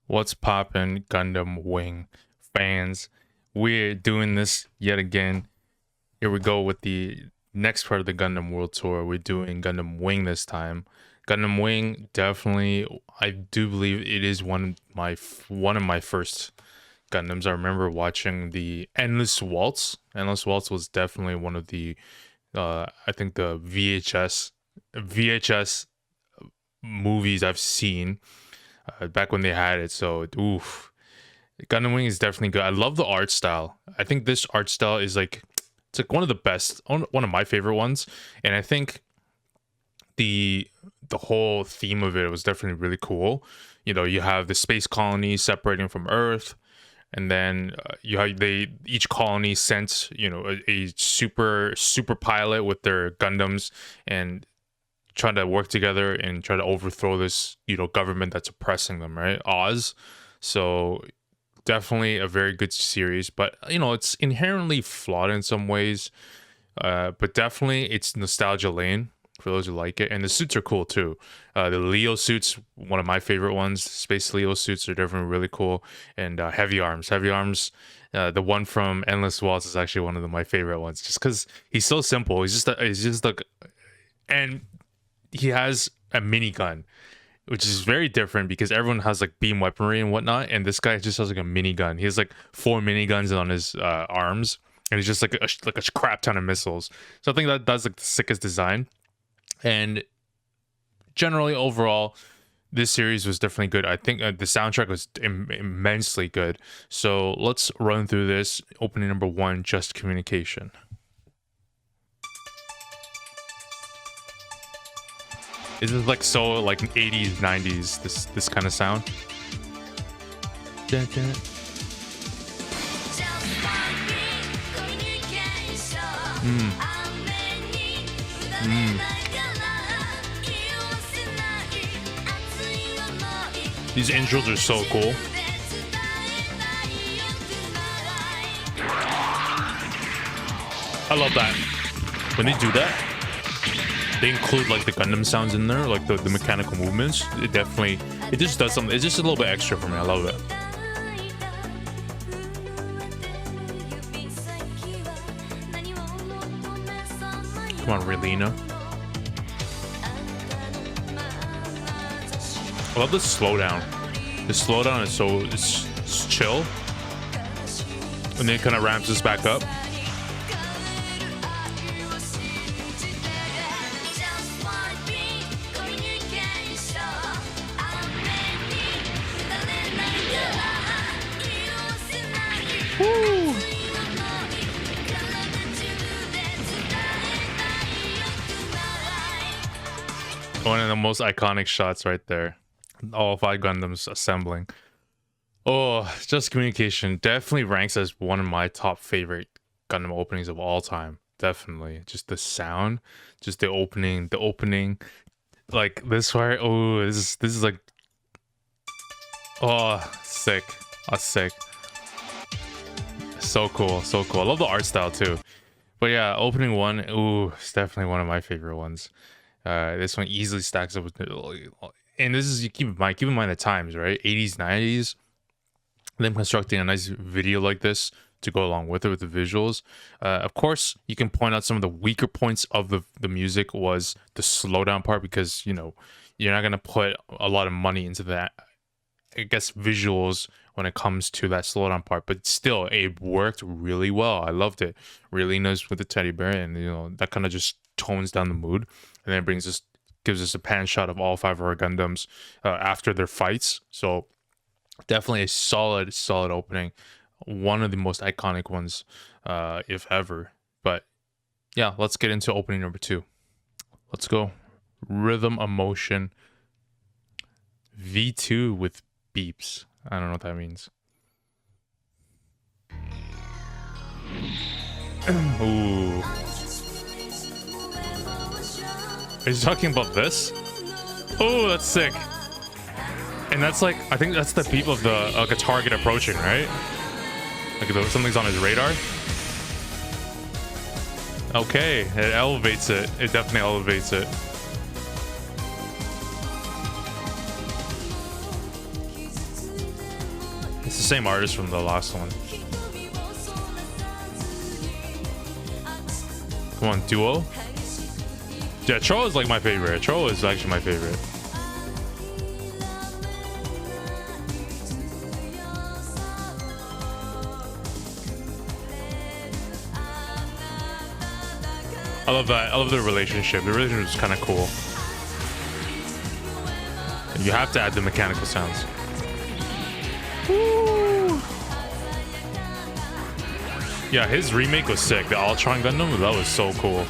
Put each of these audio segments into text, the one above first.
What's poppin', Gundam Wing fans? We're doing this yet again. Here we go with the next part of the Gundam World Tour. We're doing Gundam Wing this time. Gundam Wing, definitely, I do believe it is one of my first Gundams. I remember watching the Endless Waltz. Endless Waltz was definitely one of the, I think the VHS movies I've seen back when they had it. So, oof. Gundam Wing is definitely good. I love the art style. I think this art style is like, it's like one of the best, one of my favorite ones. And I think the whole theme of it was definitely really cool. You know, you have the space colony separating from Earth, and then you have each colony sent, you know, a super pilot with their Gundams and trying to work together and try to overthrow this, you know, government that's oppressing them, right? Oz. So definitely a very good series, but you know, it's inherently flawed in some ways. But definitely it's nostalgia lane for those who like it, and the suits are cool too. The Leo suits, one of my favorite ones. Space Leo suits are definitely really cool, and Heavy Arms. The one from Endless Waltz is actually one of my favorite ones, just because he's so simple. He's just like, and he has a minigun, which is very different because everyone has like beam weaponry and whatnot, and this guy just has like a minigun. He has like 4 miniguns on his arms, and he's just like a crap ton of missiles. So I think that's like the sickest design. And generally overall, this series was definitely good. I think the soundtrack was immensely good. So let's run through this. Opening number 1, Just Communication. This is like so like 80s, 90s, this kind of sound. Dun, dun. These intros are so cool. I love that. When they do that, they include like the Gundam sounds in there, like the mechanical movements. It just does something. It's just a little bit extra for me. I love it. Come on, Relina. I love the slowdown. The slowdown is it's chill, and then it kind of ramps us back up. Woo! One of the most iconic shots right there. All 5 Gundams assembling. Oh, Just Communication definitely ranks as one of my top favorite Gundam openings of all time. Definitely. Just the sound, just the opening, like this part. Oh, this is like, oh, sick. Oh, sick. So cool, so cool. I love the art style too. But yeah, opening 1, ooh, it's definitely one of my favorite ones. This one easily stacks up with, and this is, you keep in mind the times, right? 80s, 90s. Them constructing a nice video like this to go along with it, with the visuals. Of course, you can point out some of the weaker points of the music was the slowdown part, because you know you're not gonna put a lot of money into that, I guess, visuals when it comes to that slowdown part. But still, it worked really well. I loved it. Relina's with the teddy bear, and you know that kind of just tones down the mood, and then gives us a pan shot of all 5 of our Gundams after their fights. So definitely a solid opening. One of the most iconic ones, if ever. But yeah, let's get into opening number 2. Let's go. Rhythm Emotion V2 with beeps. I don't know what that means. Ooh. Are you talking about this? Oh, that's sick. And that's like, I think that's the beep of the like a target approaching, right? Like something's on his radar. Okay, it elevates it. It definitely elevates it. It's the same artist from the last one. Come on, duo. Yeah, Cho is like my favorite. Cho is actually my favorite. I love that. I love the relationship. The relationship is kind of cool. You have to add the mechanical sounds. Woo. Yeah, his remake was sick. The Ultron Gundam, that was so cool.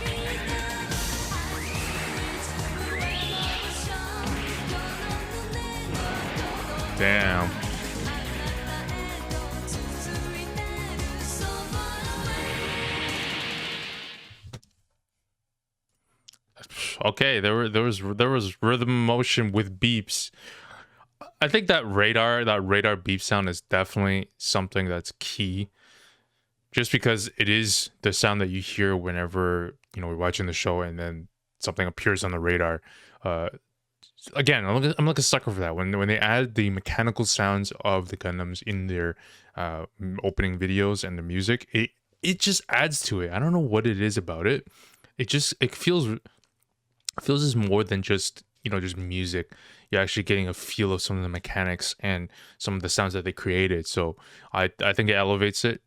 Damn. Okay, there was rhythm motion with beeps. I think that radar beep sound is definitely something that's key. Just because it is the sound that you hear whenever, you know, we're watching the show and then something appears on the radar. Again, I'm like a sucker for that. When they add the mechanical sounds of the Gundams in their opening videos and the music, it just adds to it. I don't know what it is about it. It feels as more than just, you know, just music. You're actually getting a feel of some of the mechanics and some of the sounds that they created. So I think it elevates it.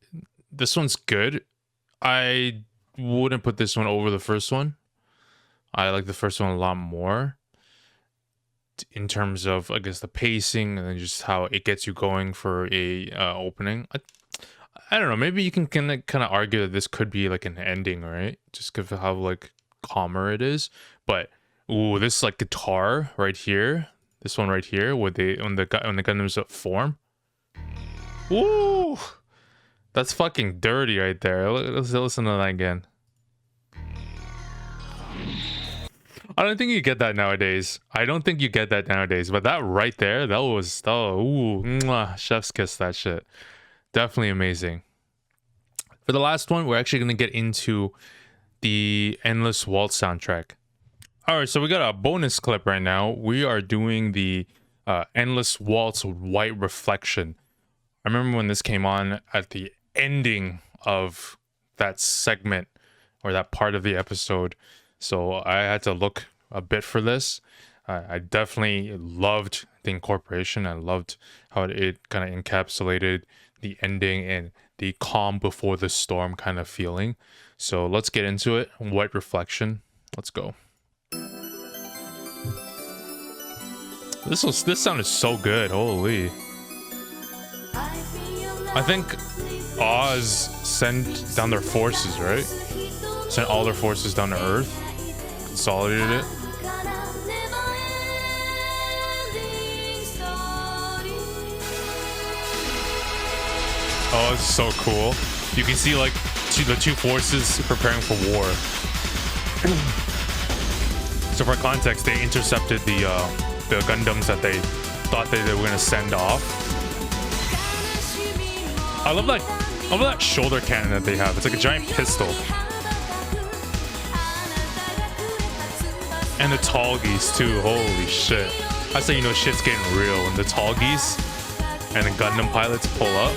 This one's good. I wouldn't put this one over the first one. I like the first one a lot more in terms of, I guess, the pacing and then just how it gets you going for a opening. I don't know. Maybe you can kind of argue that this could be like an ending, right? Just because of how like calmer it is. But ooh, this like guitar right here, this one right here, when the Gundams form. Ooh, that's fucking dirty right there. Let's listen to that again. I don't think you get that nowadays. But that right there, that was, oh, ooh, mwah, chef's kiss, that shit. Definitely amazing. For the last one, we're actually going to get into the Endless Waltz soundtrack. All right, so we got a bonus clip right now. We are doing the Endless Waltz White Reflection. I remember when this came on at the ending of that segment or that part of the episode. So I had to look a bit for this. I definitely loved the incorporation. I loved how it kind of encapsulated the ending and the calm before the storm kind of feeling. So let's get into it. White Reflection. Let's go. This sound is so good. Holy. I think Oz sent down their forces, right? Sent all their forces down to Earth. Consolidated it. Oh, it's so cool. You can see like the two forces preparing for war. So for context, they intercepted the Gundams that they thought they were gonna send off. I love that shoulder cannon that they have. It's like a giant pistol. And the tall geese too. Holy shit! That's how you know shit's getting real when the tall geese and the Gundam pilots pull up.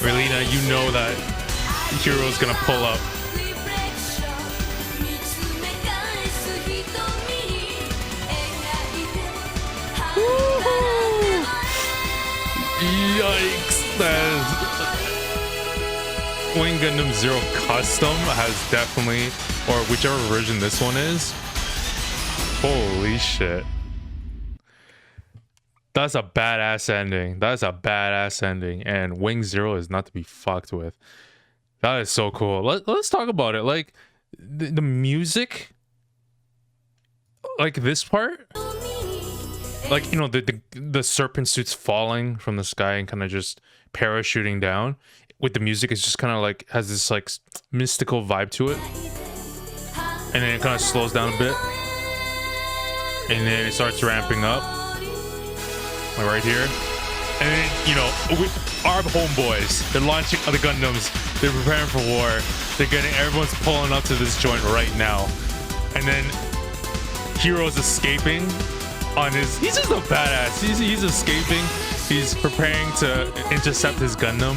Relina, you know that Hero's gonna pull up. Yikes! Wing Gundam Zero Custom has definitely, or whichever version this one is. Holy shit. That's a badass ending. That's a badass ending. And Wing Zero is not to be fucked with. That is so cool. Let's talk about it. Like, the music, like this part, like, you know, the serpent suits falling from the sky and kind of just parachuting down with the music, it's just kind of like has this like mystical vibe to it, and then it kind of slows down a bit. and then it starts ramping up, like right here. And then, you know, our homeboys, they're launching other Gundams, they're preparing for war, everyone's pulling up to this joint right now. And then Hero's escaping on he's just a badass. He's escaping, he's preparing to intercept his Gundam.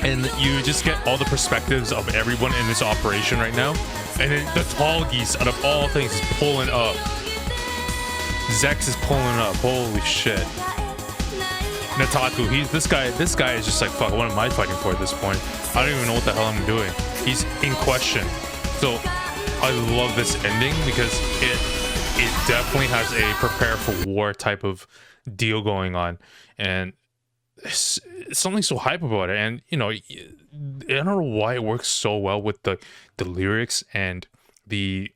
And you just get all the perspectives of everyone in this operation right now. And then the tall geese, out of all things, is pulling up. Zex is pulling up, holy shit. Nataku, this guy is just like, fuck, what am I fighting for at this point? I don't even know what the hell I'm doing. He's in question. So I love this ending because it definitely has a prepare for war type of deal going on, and it's something so hype about it. And you know, I don't know why it works so well with the lyrics and the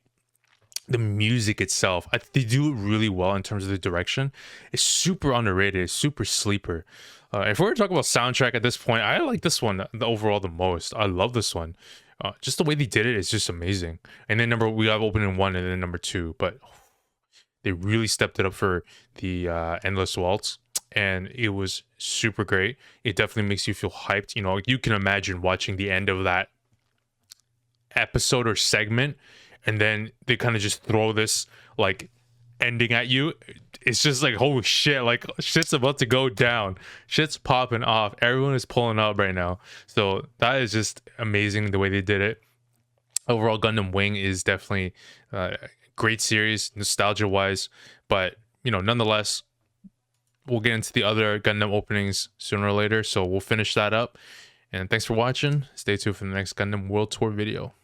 music itself. They do it really well in terms of the direction. It's super underrated. It's super sleeper. If we're talking about soundtrack at this point, I like this one overall the most. I love this one. Just the way they did it is just amazing. And then we have opening 1 and then number 2, but they really stepped it up for the Endless Waltz, and it was super great. It definitely makes you feel hyped. You know, you can imagine watching the end of that episode or segment, and then they kind of just throw this like ending at you. It's just like, holy shit, like shit's about to go down, shit's popping off, everyone is pulling up right now. So that is just amazing the way they did it. Overall, Gundam Wing is definitely a great series, nostalgia wise, but you know, nonetheless, we'll get into the other Gundam openings sooner or later, so we'll finish that up. And thanks for watching. Stay tuned for the next Gundam World Tour video.